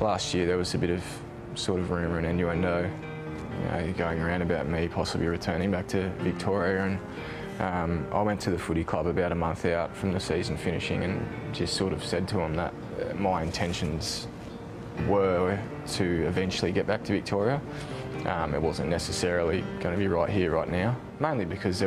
last year there was a bit of sort of rumour and innuendo, going around about me possibly returning back to Victoria, and I went to the footy club about a month out from the season finishing and just sort of said to them that my intentions were to eventually get back to Victoria. It wasn't necessarily going to be right here, right now, mainly because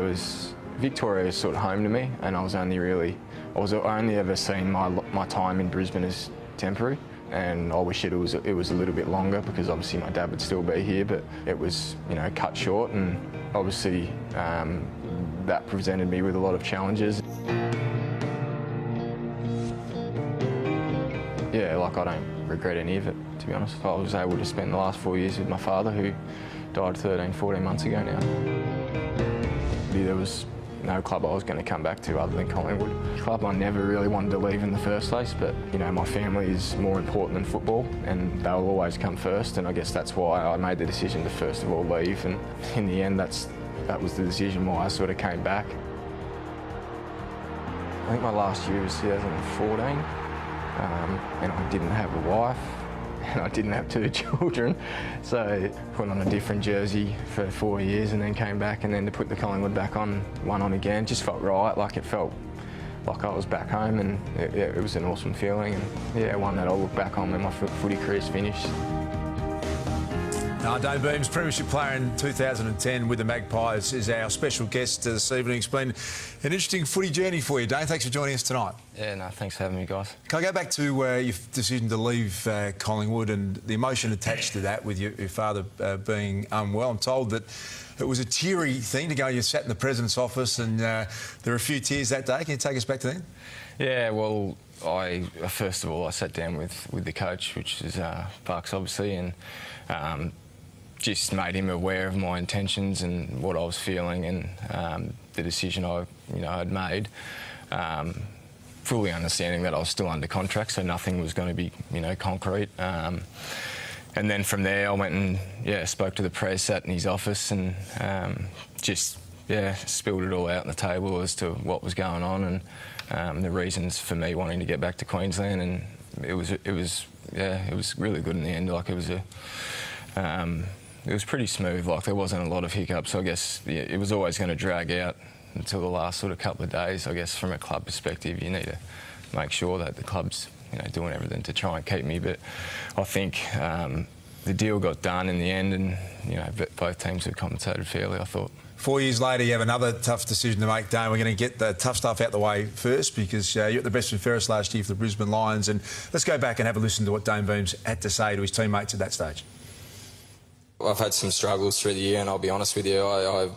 Victoria is sort of home to me, and I was only ever seen my time in Brisbane as temporary. And I wish it was a little bit longer, because obviously my dad would still be here, but it was cut short, and obviously that presented me with a lot of challenges. Yeah, I don't regret any of it, to be honest. I was able to spend the last 4 years with my father, who died 13, 14 months ago now. There was no club I was going to come back to other than Collingwood. A club I never really wanted to leave in the first place, but my family is more important than football, and they'll always come first, and I guess that's why I made the decision to first of all leave, and in the end that was the decision why I sort of came back. I think my last year was 2014, and I didn't have a wife, and I didn't have 2 children, so put on a different jersey for 4 years and then came back, and then to put the Collingwood back on again just felt right. It felt like I was back home, and it was an awesome feeling, and one that I'll look back on when my footy career's finished. Dayne Beams, Premiership player in 2010 with the Magpies, is our special guest this evening. It's been an interesting footy journey for you, Dayne. Thanks for joining us tonight. Yeah, no, thanks for having me, guys. Can I go back to your decision to leave Collingwood and the emotion attached to that, with your father being unwell? I'm told that it was a teary thing to go. You sat in the President's office, and there were a few tears that day. Can you take us back to then? Yeah, well, first of all, I sat down with the coach, which is Bucks, obviously, and just made him aware of my intentions and what I was feeling, and the decision I'd made. Fully understanding that I was still under contract, so nothing was going to be concrete. And then from there, I went and spoke to the press, sat in his office, and spilled it all out on the table as to what was going on, and the reasons for me wanting to get back to Queensland. And it was really good in the end. It was pretty smooth. There wasn't a lot of hiccups. I guess it was always going to drag out until the last sort of couple of days. I guess from a club perspective, you need to make sure that the club's doing everything to try and keep me. But I think the deal got done in the end, and both teams have compensated fairly, I thought. 4 years later, you have another tough decision to make, Dayne. We're going to get the tough stuff out the way first, because you're at the best and fairest last year for the Brisbane Lions. And let's go back and have a listen to what Dayne Beams had to say to his teammates at that stage. I've had some struggles through the year, and I'll be honest with you, I've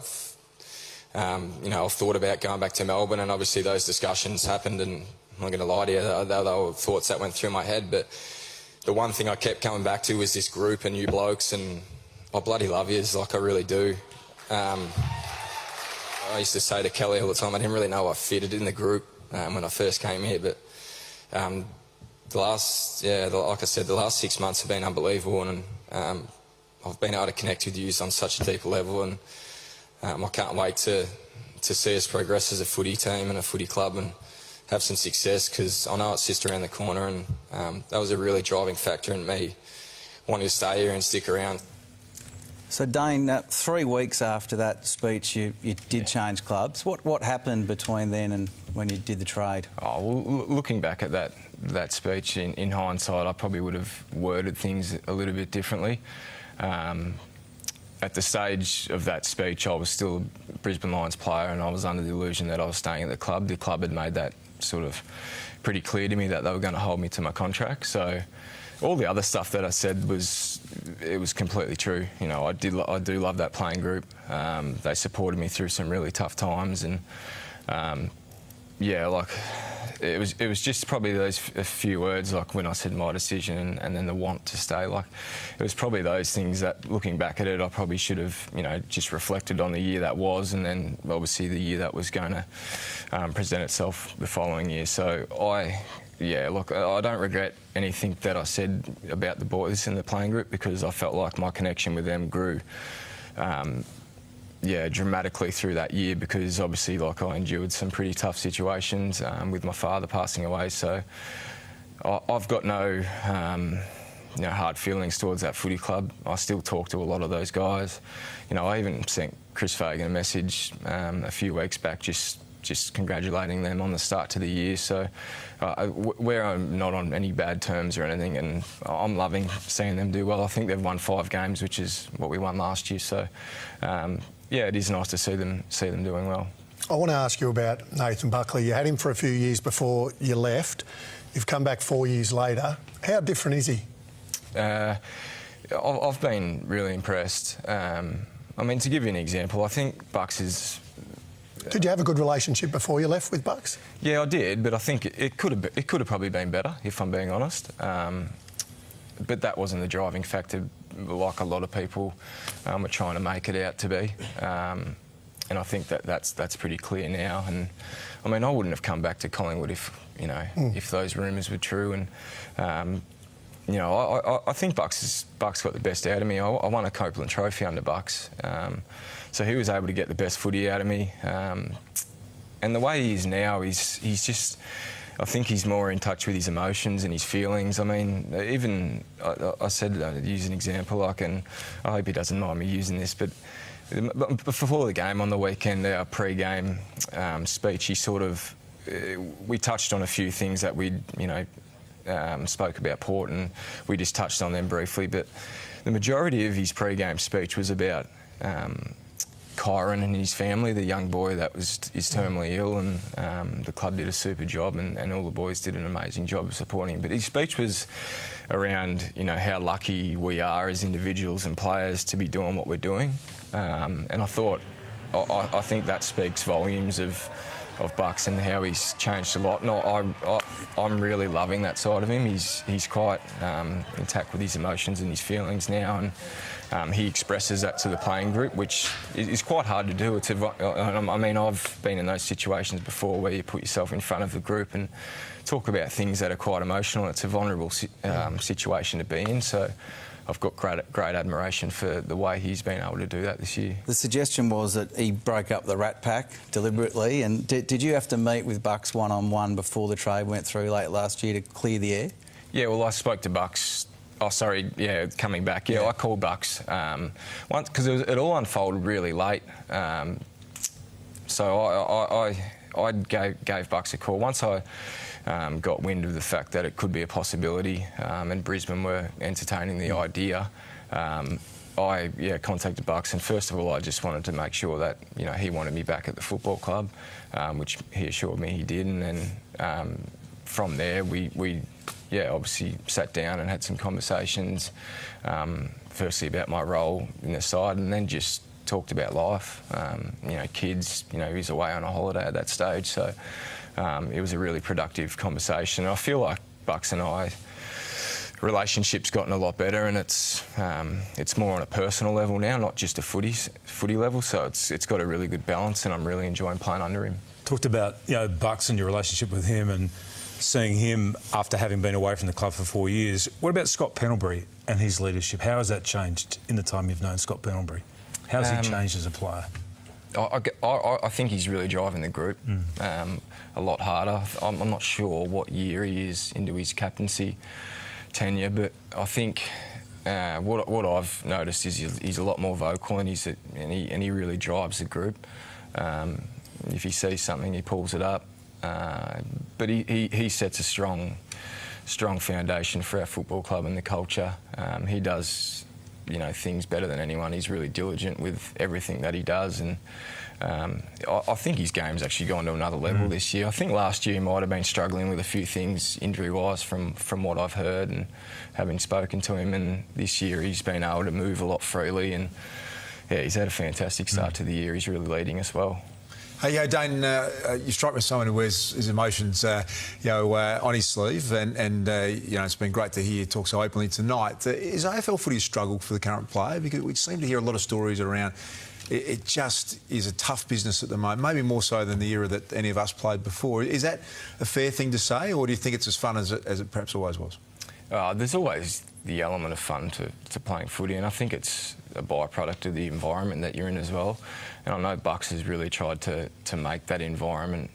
thought about going back to Melbourne, and obviously those discussions happened, and I'm not going to lie to you, they were thoughts that went through my head. But the one thing I kept coming back to was this group and you blokes, and I bloody love yous, I really do. I used to say to Kelly all the time, I didn't really know I fitted in the group when I first came here, but like I said, the last 6 months have been unbelievable, and I've been able to connect with you on such a deep level, and I can't wait to see us progress as a footy team and a footy club and have some success, because I know it's just around the corner, and that was a really driving factor in me wanting to stay here and stick around. So Dayne, 3 weeks after that speech, you did change clubs. What happened between then and when you did the trade? Oh, well, looking back at that speech, in hindsight, I probably would have worded things a little bit differently. At the stage of that speech, I was still a Brisbane Lions player, and I was under the illusion that I was staying at the club. The club had made that sort of pretty clear to me that they were going to hold me to my contract. So all the other stuff that I said was completely true. I do love that playing group. They supported me through some really tough times, and it was just probably those a few words, when I said my decision and then the want to stay. It was probably those things that, looking back at it, I probably should have just reflected on the year that was, and then obviously the year that was going to present itself the following year. So I don't regret anything that I said about the boys in the playing group, because I felt like my connection with them grew dramatically through that year, because obviously I endured some pretty tough situations with my father passing away. So I've got no hard feelings towards that footy club. I still talk to a lot of those guys. I even sent Chris Fagan a message a few weeks back just congratulating them on the start to the year. So we're not on any bad terms or anything, and I'm loving seeing them do well. I think they've won 5 games, which is what we won last year. So it is nice to see them doing well. I want to ask you about Nathan Buckley. You had him for a few years before you left. You've come back 4 years later. How different is he? I've been really impressed. To give you an example, I think Bucks is... Did you have a good relationship before you left with Bucks? Yeah, I did, but I think it could have probably been better, if I'm being honest. But that wasn't the driving factor, like a lot of people are trying to make it out to be. And I think that's pretty clear now. And I wouldn't have come back to Collingwood if those rumours were true. And I think Bucks got the best out of me. I won a Copeland Trophy under Bucks. So he was able to get the best footy out of me. And the way he is now, he's just... I think he's more in touch with his emotions and his feelings. Even I said, use an example, and I hope he doesn't mind me using this, but before the game on the weekend, our pre-game speech, we touched on a few things that we spoke about Port, and we just touched on them briefly, but the majority of his pre-game speech was about Kyron and his family, the young boy that is terminally ill, and the club did a super job, and all the boys did an amazing job of supporting him. But his speech was around, how lucky we are as individuals and players to be doing what we're doing. And I think that speaks volumes of Bucks and how he's changed a lot. And I'm really loving that side of him. He's quite intact with his emotions and his feelings now, and he expresses that to the playing group, which is quite hard to do. I've been in those situations before where you put yourself in front of the group and talk about things that are quite emotional. It's a vulnerable situation to be in. So I've got great admiration for the way he's been able to do that this year. The suggestion was that he broke up the Rat Pack deliberately. And did you have to meet with Bucks one-on-one before the trade went through late last year to clear the air? Yeah, well, I spoke to Bucks. Coming back. Yeah, I called Bucks once because it all unfolded really late. So I gave Bucks a call once I got wind of the fact that it could be a possibility, and Brisbane were entertaining the idea. I contacted Bucks, and first of all, I just wanted to make sure that he wanted me back at the football club, which he assured me he did, and then from there we obviously sat down and had some conversations, firstly about my role in the side, and then just talked about life, kids. He was away on a holiday at that stage, so it was a really productive conversation. I feel like Bucks and I relationship's gotten a lot better, and it's more on a personal level now, not just a footy level. So it's got a really good balance, and I'm really enjoying playing under him. Talked about Bucks and your relationship with him and seeing him after having been away from the club for 4 years. What about Scott Pendlebury and his leadership? How has that changed in the time you've known Scott Pendlebury? How's he changed as a player? I think he's really driving the group a lot harder. I'm not sure what year he is into his captaincy tenure, but I think what I've noticed is he's a lot more vocal, and he really drives the group. If he sees something, he pulls it up. But he sets a strong foundation for our football club and the culture. He does things better than anyone. He's really diligent with everything that he does, and I think his game's actually gone to another level this year. I think last year he might have been struggling with a few things injury-wise from what I've heard and having spoken to him, and this year he's been able to move a lot freely, and he's had a fantastic start to the year. He's really leading us well. Hey, Dane, you strike me as someone who wears his emotions, on his sleeve, and it's been great to hear you talk so openly tonight. Is AFL footy a struggle for the current player? Because we seem to hear a lot of stories around it just is a tough business at the moment, maybe more so than the era that any of us played before. Is that a fair thing to say, or do you think it's as fun as it perhaps always was? There's always the element of fun to playing footy, and I think it's a byproduct of the environment that you're in as well. And I know Bucks has really tried to make that environment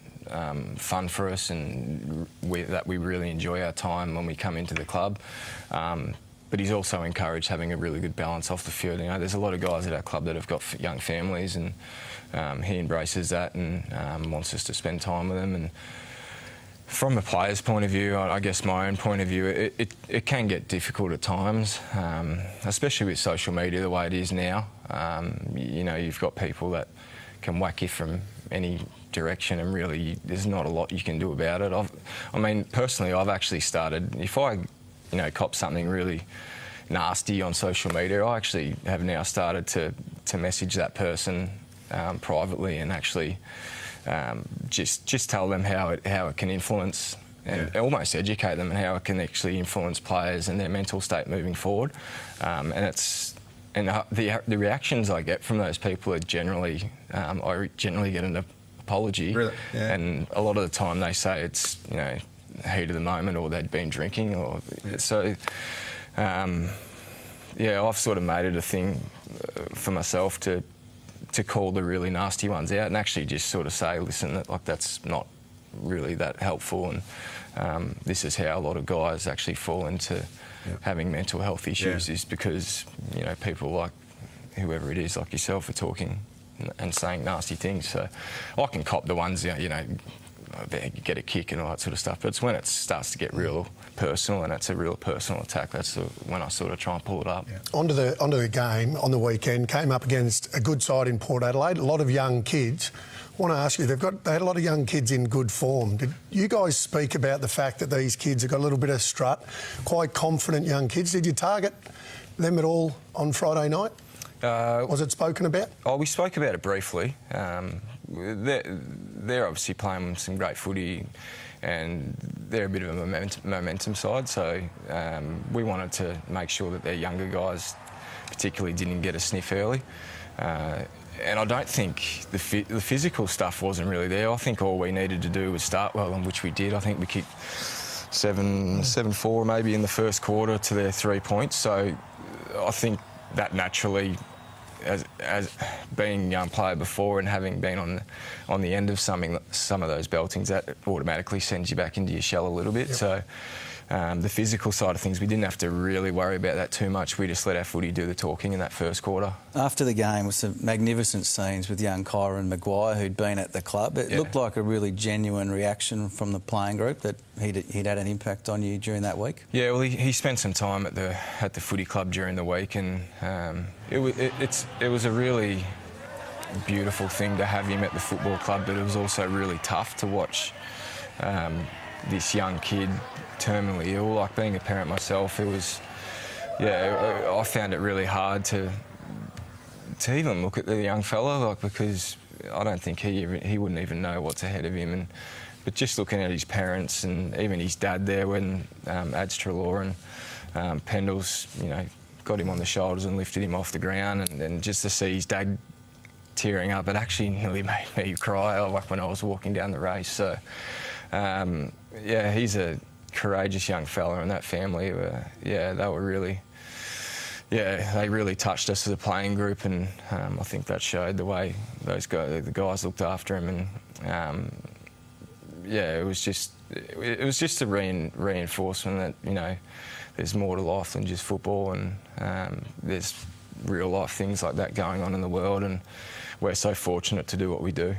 fun for us, and that we really enjoy our time when we come into the club. but he's also encouraged having a really good balance off the field. You know, there's a lot of guys at our club that have got young families, and he embraces that and wants us to spend time with them. And from a player's point of view, I guess my own point of view, it can get difficult at times, especially with social media the way it is now. You know, you've got people that can whack you from any direction, and really there's not a lot you can do about it. I mean, personally, I've actually started, if I, you know, cop something really nasty on social media, I actually have now started to message that person privately and actually just tell them how it can influence and almost educate them and how it can actually influence players and their mental state moving forward. And the reactions I get from those people are generally, I generally get an apology, really? Yeah. And a lot of the time they say it's, you know, heat of the moment, or they'd been drinking, or so. Yeah, I've sort of made it a thing for myself to call the really nasty ones out and actually just sort of say, listen, like that's not really that helpful, and this is how a lot of guys actually fall into having mental health issues, is because, you know, people like whoever it is, like yourself, are talking and saying nasty things. So I can cop the ones, you know, get a kick and all that sort of stuff, but it's when it starts to get real personal and it's a real personal attack, that's when I sort of try and pull it up. Onto the game on the weekend, came up against a good side in Port Adelaide, a lot of young kids. I want to ask you, they had a lot of young kids in good form. Did you guys speak about the fact that these kids have got a little bit of strut, quite confident young kids? Did you target them at all on Friday night? Was it spoken about? Oh, we spoke about it briefly. They're obviously playing some great footy, and they're a bit of a momentum side, so we wanted to make sure that their younger guys particularly didn't get a sniff early. And I don't think the physical stuff wasn't really there. I think all we needed to do was start well, and which we did. I think we kicked 7-4 maybe in the first quarter to their 3 points. So I think that naturally, as being a young player before and having been on the end of some of those beltings, that automatically sends you back into your shell a little bit. Yep. So the physical side of things, we didn't have to really worry about that too much. We just let our footy do the talking in that first quarter. After the game, with some magnificent scenes with young Kyron Maguire, who'd been at the club, it looked like a really genuine reaction from the playing group that he'd had an impact on you during that week. Yeah, well, he spent some time at the footy club during the week, and it was a really beautiful thing to have him at the football club, but it was also really tough to watch this young kid terminally ill. Like, being a parent myself, it was, I found it really hard to even look at the young fella, like, because I don't think he wouldn't even know what's ahead of him. But just looking at his parents and even his dad there when Ads Trelaw and Pendles, you know, got him on the shoulders and lifted him off the ground, and then just to see his dad tearing up, it actually nearly made me cry, like when I was walking down the race. So, he's a courageous young fella, and that family they were really, they really touched us as a playing group, and I think that showed the way the guys looked after him, and it was just a reinforcement that, you know, there's more to life than just football, and there's real life things like that going on in the world, and we're so fortunate to do what we do.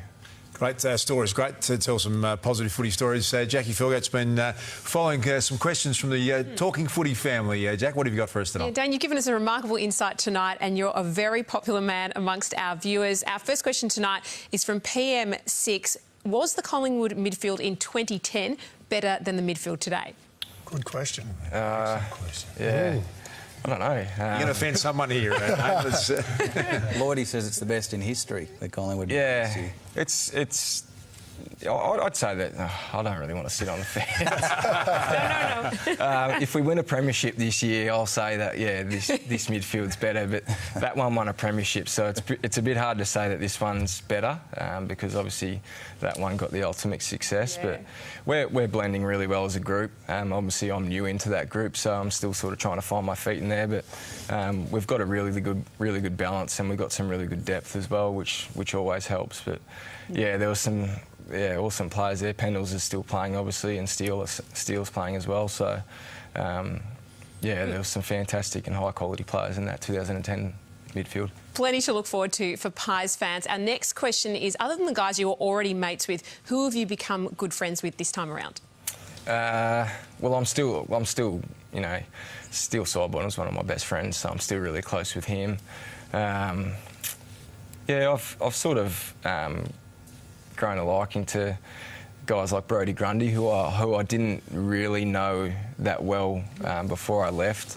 Great stories. Great to tell some positive footy stories. Jackie Philgate's been following some questions from the Talking Footy family. Jack, what have you got for us tonight? Yeah, Dane, you've given us a remarkable insight tonight, and you're a very popular man amongst our viewers. Our first question tonight is from PM6. Was the Collingwood midfield in 2010 better than the midfield today? Good question. Yeah. I don't know. You're going to offend someone here. Lloydie says it's the best in history, the Collingwood. Yeah, it's. I'd say that I don't really want to sit on the fence. No. If we win a premiership this year, I'll say that this midfield's better. But that one won a premiership, so it's a bit hard to say that this one's better because obviously that one got the ultimate success. Yeah. But we're blending really well as a group. Obviously, I'm new into that group, so I'm still sort of trying to find my feet in there. But we've got a really good balance, and we've got some really good depth as well, which always helps. But there was some. Yeah, awesome players there. Pendles is still playing, obviously, and Steele's playing as well. So, Yeah, there was some fantastic and high-quality players in that 2010 midfield. Plenty to look forward to for Pies fans. Our next question is, other than the guys you were already mates with, who have you become good friends with this time around? Well, I'm still, you know, still Sidebottom's one of my best friends, so I'm still really close with him. Yeah, I've sort of grown a liking to guys like Brodie Grundy, who I didn't really know that well before I left.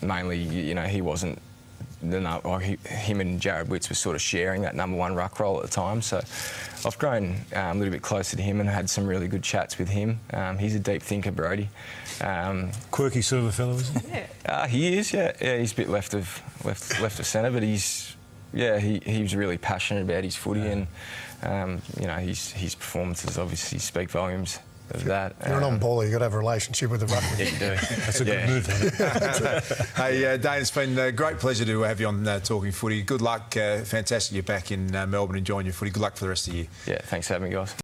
Mainly, you know, he wasn't him and Jared Witts were sort of sharing that number one ruck role at the time, so I've grown a little bit closer to him and had some really good chats with him. He's a deep thinker, Brodie. Quirky sort of a fellow, isn't he? He is, yeah. He's a bit left of centre, but he was really passionate about his footy, and you know, his performances obviously speak volumes of that. You're an on-baller, you've got to have a relationship with the ruckman. Yeah, you do. That's a good move, then. Hey, Dane, it's been a great pleasure to have you on Talking Footy. Good luck. Fantastic you're back in Melbourne enjoying your footy. Good luck for the rest of the year. Yeah, thanks for having me, guys.